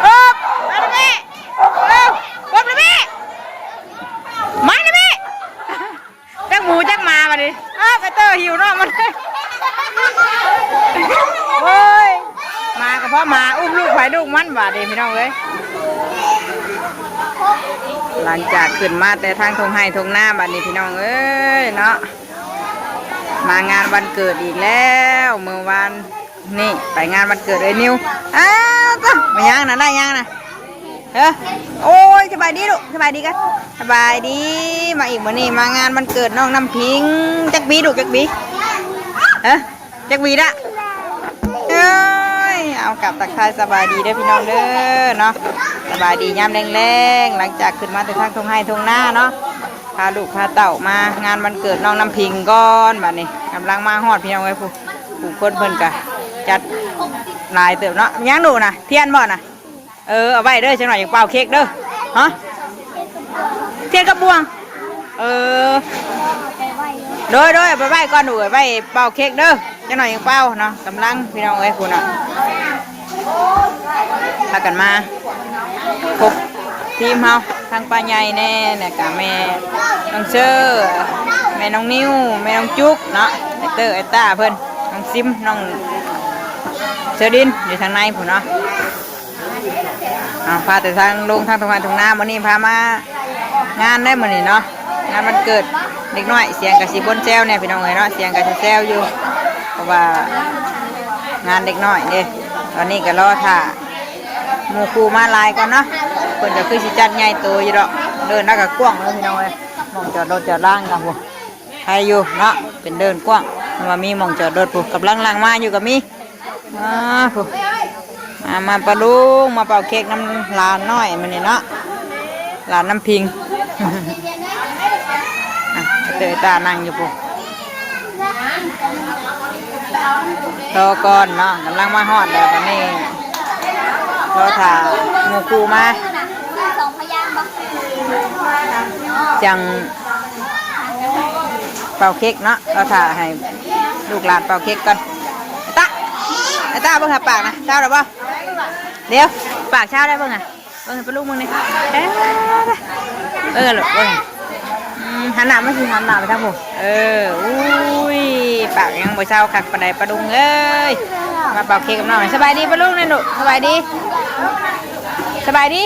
โอ้มาเลยแม่โอ้โอ้เลยแม่มาเลยแม่จักหมูจักมามาดิไปเตอร์หิวเนาะมันโอ้ยมาก็เพราะมาอุ้มลูกไผ่ลูกมันบาดเดีพี่น้องเลยหลังจากขึ้นมาแต่ทางทงไห้ทงหน้าบาดนี้พี่น้องเอ้ยเนาะมางานวันเกิดอีกแล้วเมื่อวานนี่ไปงานวันเกิดไอ้นิวจ้ะมาย่างนะได้ย่างนะโอ้ยสบายดีลูกสบายดีกันสบายดีมาอีกวันนี้มางานวันเกิดน้องน้ำพิงจักบีลูกจักบีจักบีละเอากลับตักทายสบายดีเด้อพี่น้องเด้อเนาะสบายดียามแรงๆหลังจากขึ้นมาแต่ทางทงไห้ทงหน้าเนาะพาลูกพาเต่ามางานวันเกิดน้องน้ำพิงก่อนบัดนี้กำลังมาฮอดพี่น้องไว้ผู้คนเพิ่นกะจัดลายเติมเนาะย่างดูนะเทียนบ่นะเอาไว้เด้อจังหน่อยอย่างเป่าเค้กเด้อฮะเทียนกระบวงโดยไปไว้ก่อนดูไว้เป่าเค้กเด้อจังหน่อยอย่างเป่าเนาะกำลังพี่น้องไว้คุณอ่ะพากันมาพบทีมเฮาทางป้าใหญ่แน่เนี่ยกับแม่น้องเชอร์แม่น้องนิ้วแม่น้องจุ๊กเนาะไอเตอร์ไอต้าเพิ่นน้องซิมน้องเชอดินอยู่ทางในผมเนาะพาแต่ทางลงทางตรงนั้นตรงน้ำวันนี้พามางานได้เหมือนนี่เนาะงานมันเกิดเด็กน้อยเสียงกับสีบนแซวเนี่ยพี่น้องเอ๋ยเนาะเสียงกับแซวอยู่เพราะว่างานเด็กน้อยเนี่ยตอนนี้ก็รอท่าหมู่ครูมาลายก่อนเนาะคนจะขึ้นสิจัดใหญ่โตอยู่ดอกเดินแล้วก็กว้างเลยพี่น้องเอ๋ยมองจอดรถจอดล่างกันพวกใครอยู่เนาะเป็นเดินกว้างมามีมองจอดรถพวกกับล่างมาอยู่กับมีพวกมาปลาลูกมาเป่าเค้กน้ำลานน้อยมันนี่เนาะลานน้ำพิงเตยตานั่งอยู่ปุ๊บรอก่อนเนาะกำลังมาฮอดแล้ววันนี้รอถ่าหมู่ครูมาจังเป่าเค้กเนาะรอถ่าให้ลูกหลานเป่าเค้กก่อนไอ้ตาเบิ่งหาปากนะเช้าหรือเปล่าเดี๋ยวปากเช้าได้เบิ่งอ่ะเบิ่งเป็นลูกมึงนี่หรอเบิ่งหันหน้าไม่ใช่หันหน้าไปทางผมอุ้ยปากยังบ่เช้าขัดปานใดปลาดุงเอ้ยมาเป่าเค้กกับน้องสบายดีปลาดุงนี่หนูสบายดีสบายดี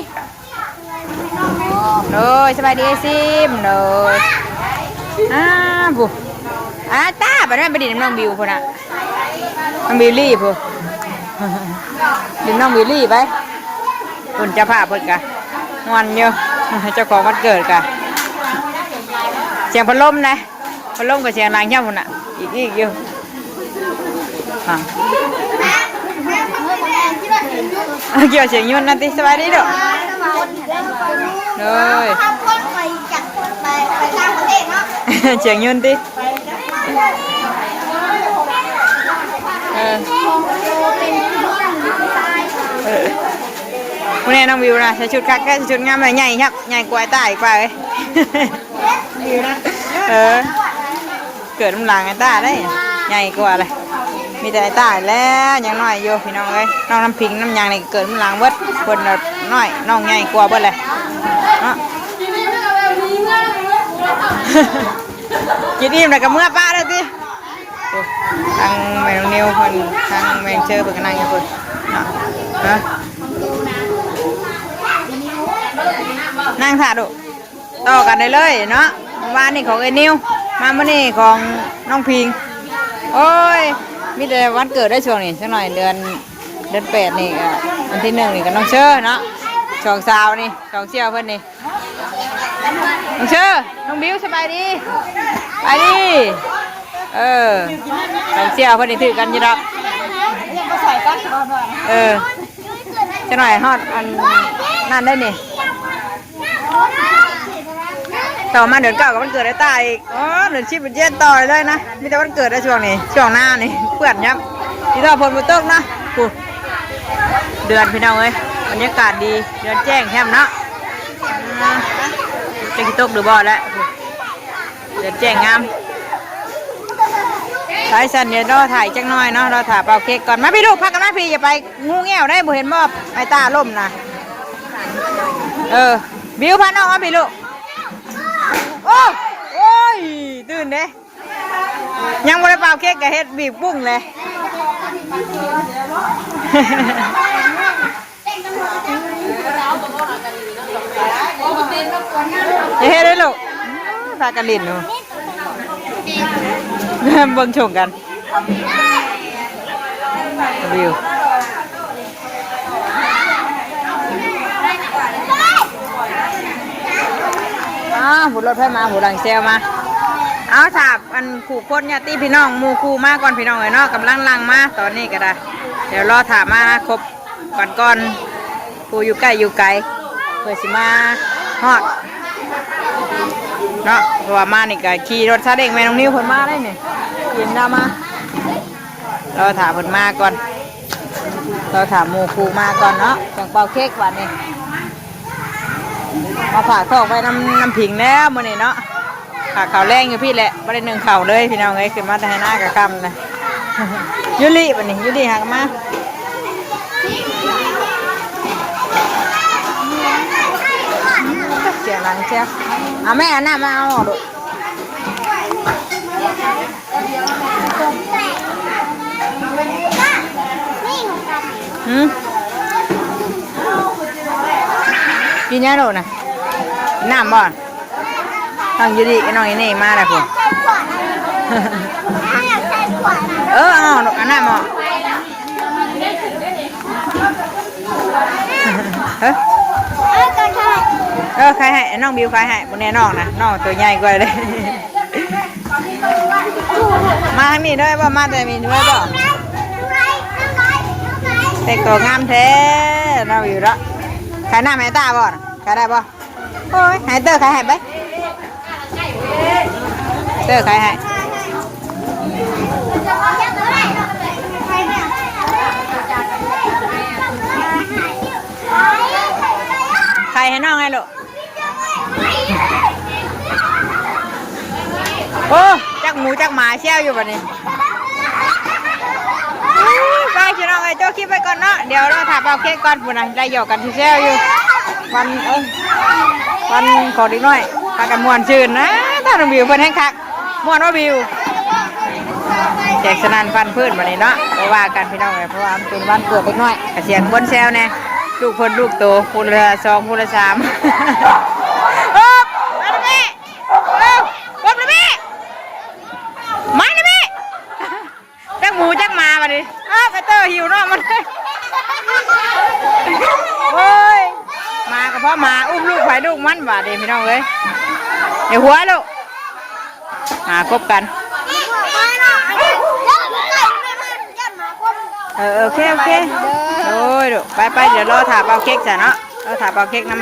โดยสบายดีซิมโดยบุตาแบบนั้นไปดิน้องบิวคนน่ะน้องบิวลี่พูดิน้องบิวลี่ไปคนจะพาเพิ่นกะวันเยอะเจ้าของวันเกิดกะเสียงพัดลมนะพัดลมกับเสียงนางเช่าคนน่ะอีกอยู่เกี่ยวเสียงยุ่นนั่นติสบายดีเด้อเลยเสียงยุ่นติวันนี้น้องวิวนะใส่ชุดคักแค่ชุดงามเลยใหญ่ครับใหญ่กว่าตาอีกป่าเลยเกิดน้ำลางไอ้ตาได้ใหญ่กว่าเลยมีแต่ไอ้ตาแล้วยังน้อยอยู่พี่น้องเลยน้องน้ำพิงน้ำยางนี่เกิดน้ำลางเบิดคนน้อยน้องใหญ่กว่าเบิดเลยกินอิ่มเลยกับเมื่อป้าได้สิทางแมงนิวคนทางแมงเชอร์เป็นกันนั่งอยู่คนนั่งถ่าดูต่อกันได้เลยเนาะวานนี่ของไอ้นิวมาเมื่อนี่ของน้องพิงโอ้ยมีแต่วันเกิดได้ช่วงนี้สักหน่อยเดือน8นี่วันที่1นี่กับน้องเชอร์เนาะช่วงสาวนี่ช่วงเชี่ยวเพื่อนนี่น้องเชอร์น้องบิวสบายดีไปดิช่วงเชี่ยวเพื่อนนี่ถือกันยี่ดอกจะหน่อยฮอดอันนั่นได้นี่ต่อมาเดือน9กับวันเกิดได้ตายอีกเดือน10เป็นเย็นต่อเลยนะมีแต่วันเกิดได้ช่วงนี้ช่วงหน้านี่เปื่อนยับที่ต่อผลบุตรนะกูเดือนพี่น้องเอ้ยบรรยากาศดีเดือนแจ้งแฮมเนาะจะกี่ตกหรือบ่แล้วเดือนแจ้งงามท สายสันเดี๋ยวรอถ่ายจังน้อยเนาะรอถ่ายเป่าเค้กก่อนมาพี่ลูกพักกันมาพี่อย่าไปงูเงี้ยวได้บ่เห็นบ่ไอ้ตาล่มนะบิวพาน้องมาพี่ลูกโอ้ยตื่นเด้ยังบ่ได้เป่าเค้กกับเฮ็ดบีบปุ้งเลยเฮ็ดได้ลูกพากันเล่นหนูเบิ่งชมกันวิวหูรถไฟมาหูหลังเซลมาเอาถามอันขู่คนเนี่ยตีพี่น้องมูคู่มาก่อนพี่น้องเลยเนาะกำลังลังมาตอนนี้ก็ได้เดี๋ยวรอถามมาครบก่อนผู้อยู่ใกล้อยู่ไกลเพื่อสิมาฮอดเนาะเพราะว่ามานี่ก็ขี่รถซาเด็กแม่น้องนิ้วเพิ่นมาได้เนี่ยยินดามาเราถามเพิ่นมาก่อนเราถามหมู่ครูมาก่อนเนาะจังเป่าเค้กวันนี้มาผ่าทอกไปน้ำผิงแล้วมื้อนี้เนาะผ่าข่าวแรงอยู่พี่แหละบ่ได้นึ่งข่าวเลยพี่น้องเอ้ยขึ้นมาแต่ให้หน้ากับคำนะยุลิวันนี้ยุลิหักมาเสียงหลังเชียวแม่หน้ามาเอาดูกินยังดูนะน้ำบ่ต้องยืดน้องนี่มาแล้วผมเอาน้ำบ่ใครให้น้องบิวใครให้บนแน่น้องนะน้องตัวใหญ่กว่าเลยมาทางนี้ด้วยบ่มาแต่มีด้วยบ่เด็กตัวงามแท้น้องบิวละใครหน้าแม่ตาบ่ใครได้บ่โอ้ยให้เตอร์ใครให้ไปเตอร์ใครให้ใครให้น้องให้ลูกโอ้จักหมูจักหมาเชี่ยวอยู่แบบนี้ไปชิน้องไอ้โจ้คิดไปก่อนเนาะเดี๋ยวเราถ่ายเอาเค้กก่อนปุ่นนะได้หยอกกันที่เชี่ยวอยู่วันขอดีหน่อยพากันมวนชื่นนะถ้าน้องบิวเพิ่นแห้งคักมวนว่าบิวแจกสนั่นฟันพื้นแบบนี้เนาะเพราะว่ากันพี่น้องเลยเพราะว่ามันเป็นวันเกิดเล็กน้อยเสียงบนแซวแน่ลูกเพิ่นลูกโตคนละ2คนละ3มาเลยแม่มาเลยแม่มาเลยแม่จักหมูจักหมามาดิไปเตอร์หิวเนาะมันโอ้ยมาก็เพราะมาอุ้มลูกไผ่ลูกมันบาดเดียวพี่น้องเลยเดี๋ยวหัวลูกคบกันโอเคโอ้ยดูไปเดี๋ยวรอถ่าเป่าเค้กจ้ะเนาะรอถ่าเป่าเค้กน้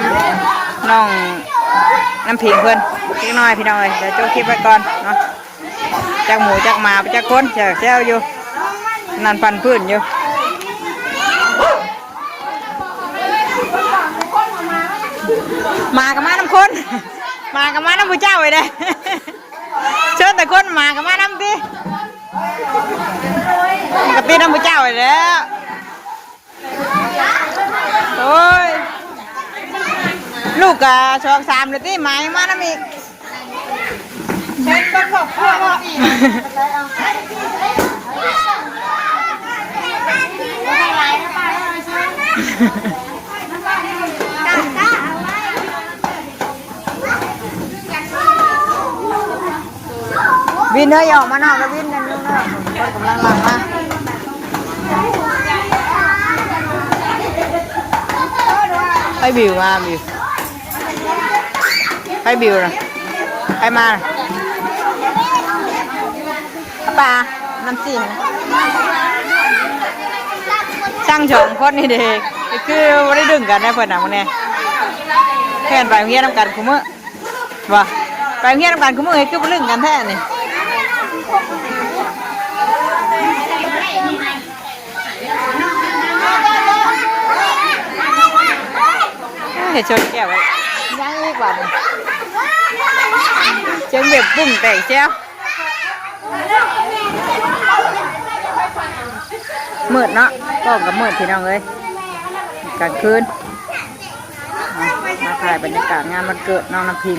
ำผิงเพื่อนเล็กน้อยพี่น้องเลยเดี๋ยวโจ้คลิปไปก่อนเนาะจักหมูจักหมาจักคนจักแซวอยู่นั่นฟันพื้นอยู่มากับมาน้ำคนมากับมาน้ำผู้เจ้าเลยเด้เชิญแต่คนมากับมาน้ำตีกับตีน้ำผู้เจ้าเลยแล้วโอ้ยลูกกับ2-3เลยตีมายังมาน้ำอีกเชิญคนบอกพ่ออีกวินเนยออกมานอกแล้ววินนั่นนู่นน่ะคนกำลังหลังมาให้บิวมาบิวให้บิวนะให้มาปลาน้ำจิ้มช่างชมคนนี่เด็กคือไม่ได้ดึงกันได้เพื่อนหนังมันเนี่ยแค่ไปเงี้ยน้ำกันคุ้มมั้วะไปเงี้ยน้ำกันคุ้มมั้คือไม่ดึงกันแท้นี่เห็ดชนแก้วไว้ย่างอีกว่านี่เชิงแบบบุ้งแต่เชียว มืดเนาะกล้องกับมืดพี่น้องเลยกลางคืนมาถ่ายบรรยากาศงานวันเกิดน้องน้ำพิง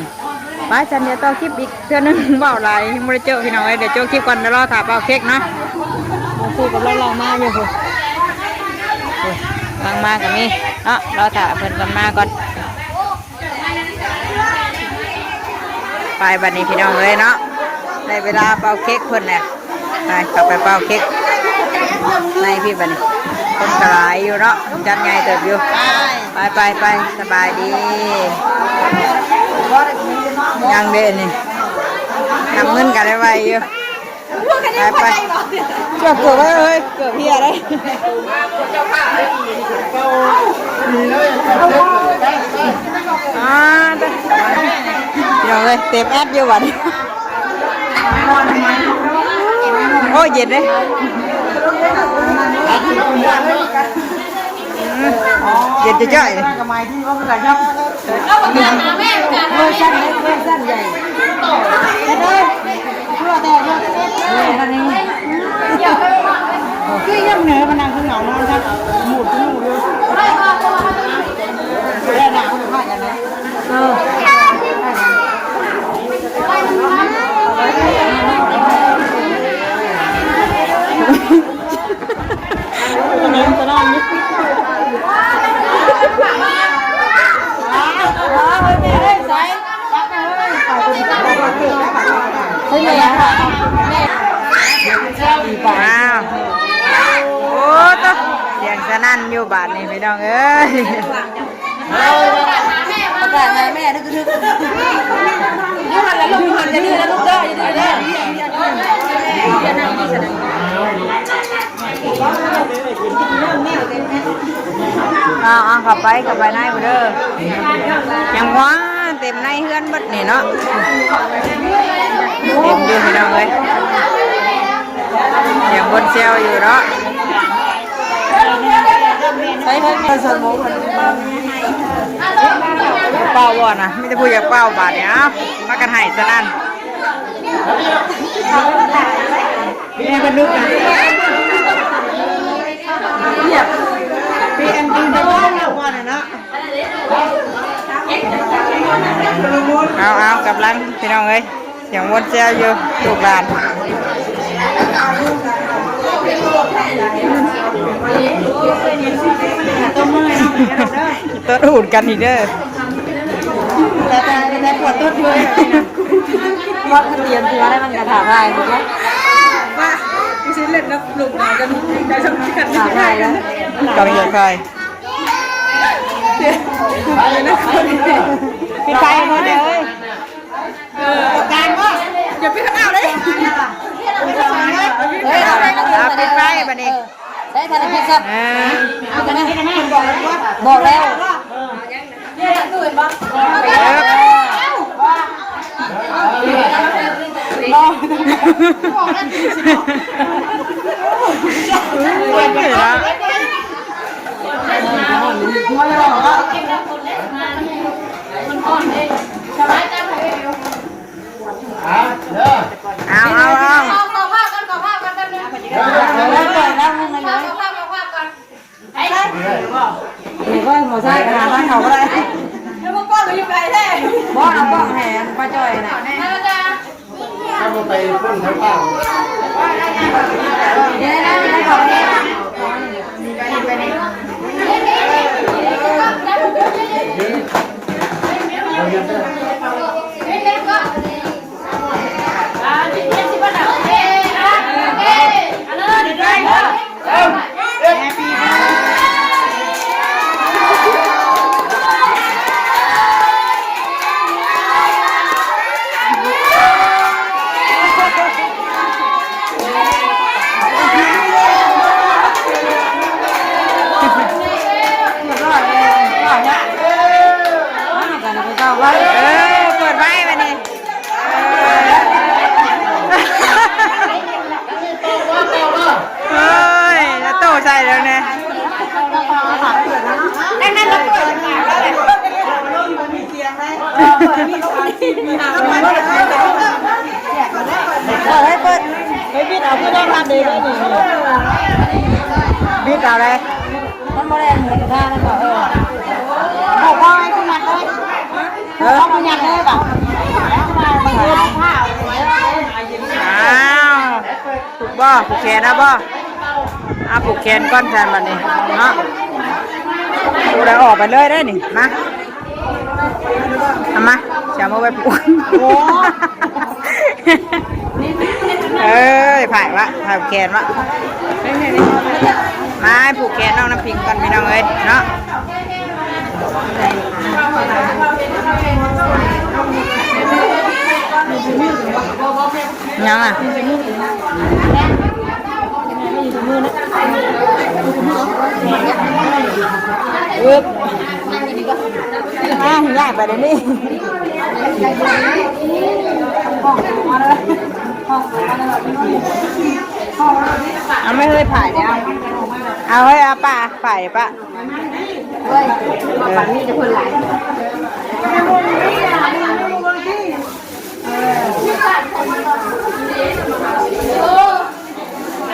ไปฉันเดี๋ยวต่อคลิปอีกเทื่อนึงเบาไหลไม่ได้เจอพี่น้องเลยเดี๋ยวเจอคลิปก่อนเดี๋ยวรอถ่ายเบาเค้กเนาะคู่กับเรามาอยู่ลังมากับนี่เนาะรอถ่ายเพิ่นกันมาก่อนไปบัดนี้พี่น้องเลยเนาะในเวลาเป่าเค้กเพิ่นแหละไปกลับไปเป่าเค้กในพี่บัดนี้คนกระไรอยู่เนาะจัดไงเติบอยู่ไปสบายดียังเด่นนี่นำเงินกันได้ไวอยู่ไปเกือบเฮ้ยเกือบเพี้ยได้เดี๋ยวเลยเต็มแอปเยอะวันโอ้เย็นเลยเย็นจะจ่อยกระไม้ที่ว่ามันไหลยับเวอร์ชันใหญ่เลยเพื่อแต่อันนี้คือยังเหนือมันนั่งข้างหลังนอนครับหมุดอยู่ได้หนาวมากกันนะจะได้ไหมว้าวโอ้ตัวเสียงสนั่นอยู่บาทนี่พี่น้องเอ้ยประกาศแม่ทึกนี่มันแล้วลูกมันจะดื้อแล้วลูกเด้ออย่าดื้อเอาขับไปในบ่เด้อยังว่าเต็มในเฮือนบัดนี่เนาะเต็มอยู่พี่น้องเอ้ยยังบนเซลอยู่เนาะใช้เพิ่มสมองเป้าวอนะไม่ได้พูดอย่างเป้าบาทเนี่ยมากันให้ซะนั่นนี่เป็นลูกนะเนี่ยพี่แอนดี้ไปว่าเราว่าเนี่ยนะเอากับลังพี่น้องเอ้ยอย่างวนเซลอยู่ลูกหลานต้นหูดกันอีกเด้อแต่ปวดต้นด้วยวัดเรียนตัวได้มันกระถางได้ถูกไหมว่าไม่ใช่เล่นนะหลุมหนากันได้สำคัญไม่ได้แล้วกำลังใครพี่ไปหมดเลยการว่าอย่าไปข้างหน้าเลยปิดไฟบัดนี้ได้ทันทีครับบอกแล้วเอาก็หัวใส่กระดาษบ้านเขาก็ได้แล้วพวกก้อนเราอยู่ไกลแท้บ้านเอาบ้องแห่ป้าจ้อยนะถ้าเราไปพุ่งทั้งบ้านเดี๋ยวได้ขอเนี่ยไปเปิดไว้ไปนี่เฮ้ยแล้วโตใส่แล้วเนี่ยนั่นเราเปิดมาแล้วแหละมีเสียงไหมให้เปิดให้ปิดเอาเพื่อได้ทำดีได้ดี เจ้าเลยมันบ่ได้หมูท่านั่นก็บอกว่าให้คุณนัดเลยเอาคุณนัดเลยป่ะอ้าวผูกบ่ผูกแขนนะบ่เอาผูกแขนก้อนแทนมันนี่เนาะดูได้ออกไปเลยได้นี่มาเอามาจะมาไว้ผูกเอ้ยผ่ายวะผ่าผูกแขนวะมาผูกแขนน้องน้ำพิงกันพี่น้องเอ้ยเนาะยังอ่ะอึ๊บง่ายไปเลยนี่เอาไม่เคยผ่ายเนี่ยเอาให้อาป้าผ่ายป้าเฮ้ยฝั่งนี้จะคนหลาย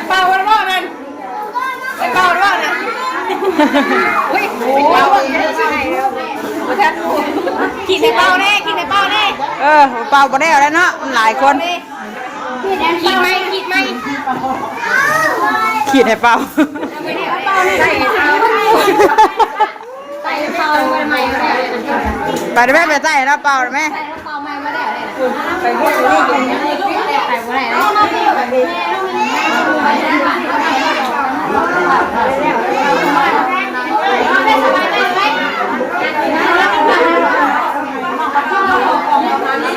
เป่าวันว่ามันไปเป่าวันว่านะเฮ้ยเป่ากินในเป่าแน่กินในเป่าแน่เป่าบ่ได้แล้วเนาะหลายคนขีดไหมขีดไหมขีดให้เป่าใส่เป่าใหม่ไปได้ไหมไปใส่แล้วเป่าได้ไหมเป่าใหม่มาได้ไปพูดนี่กินใส่บ่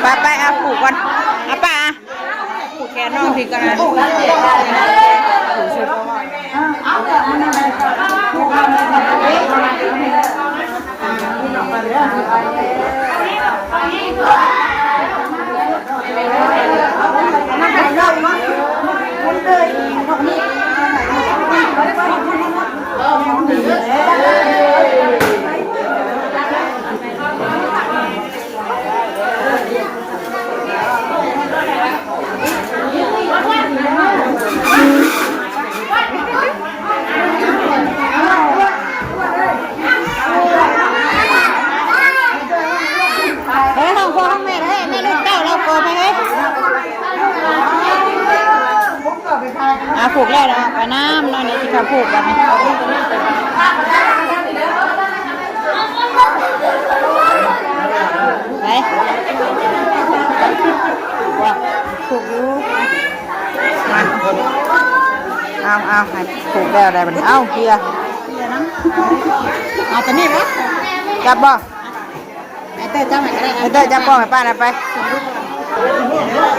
ได้ไปเอาผูกกันเอาป่าผูกแขนน้องพี่กันนะผูกแล้วนะไปน้ำนอนในที่เขาผูกกันไหนว่าผูกอยู่มาเอาให้ผูกแล้วอะไรบ้างเอาเฮียเอาตัวนี้ปะจับบ่ไอเต้จับไหนก็ได้ไอเต้จับบ่ให้ป้านะไป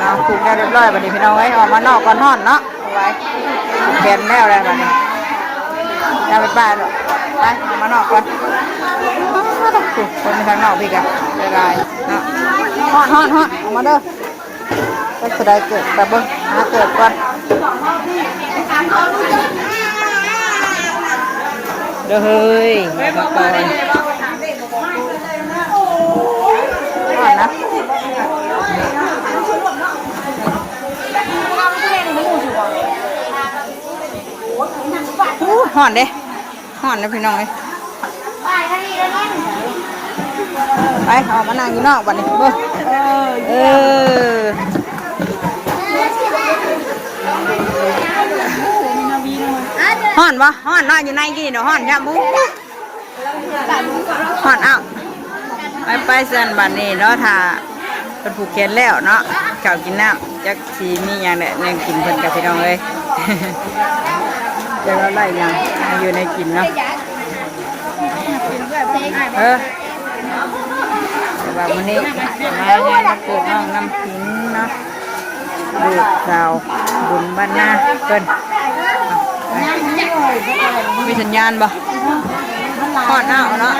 เอาผูกแล้วเรียบร้อยบัดนี้พี่น้องไว้ออกมานอกก่อนห่อนเนาะไว้เปลี่ยนแล้วอะไรแบบนี้จะไปป้าหรอกไปมานอกก่อนคนในทางนอกพี่กันลายเนาะห่อนออกมาเด้อก็จะได้เกิดแต่เบิ้งหาเกิดก่อนเด้อเฮ้ยมาก่อนห่อนนะห่อนเด้ห่อนนะพี่น้องเลยไปเอามานั่งอยู่นอกบัดนี้เบิ้งห่อนวะห่อนนอนอยู่ในกี่เนาะห่อนย่ามุ้งห่อนเอาไปเส้นบัดนี้เนาะถ้าเป็นผูกแขนแล้วเนาะเก่ากินน้ำจักสีมีอย่างเนี่ยยังกินเพิ่นกับพี่น้องเลยจะเราไล่ยังอยู่ในกินเนาะแต่ว่าวันนี้มาเกิดน้องน้ำพิ้นเนาะดูดาวบุญบ้านนาเกินมีสัญญาณบ่ทอดหน้าเนาะ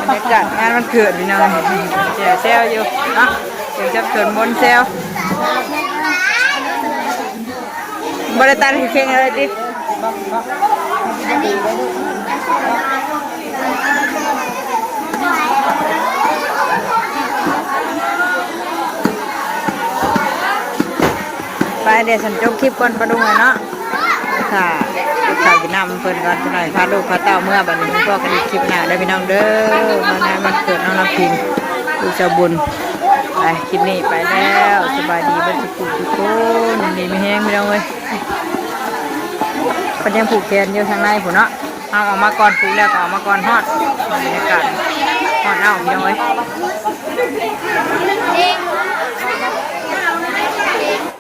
บรรยากาศงานวันเกิดพี่น้องเจียวเซลอยู่เนาะเจียวจับเกิดบนเซลบริการเข่งอะไรดิไปเดี๋ยวฉันจบคลิปก่อนไปดูหน่อยเนาะ ค่ะข่าวกินน้ำเพิ่นก่อนจังหน่อยพาลูกพาเต้าเมื่อบัดนี้พ่อกันอีกคลิปหน้าได้พี่น้องเด้อมางานวันเกิดน้องน้ำพิงดูเจ้าบุญไปคลิปนี้ไปแล้วสบายดีเบ้านทุกคนดีไม่แห้งพี่น้องเว้ยเพิ่นยังผูกแขนอยู่ทางในพุ่นเนาะเอาออกมาก่อนผูกแล้วก็ออกมาก่อนฮอดบรรยากาศฮอดเอาพี่น้องเว้ย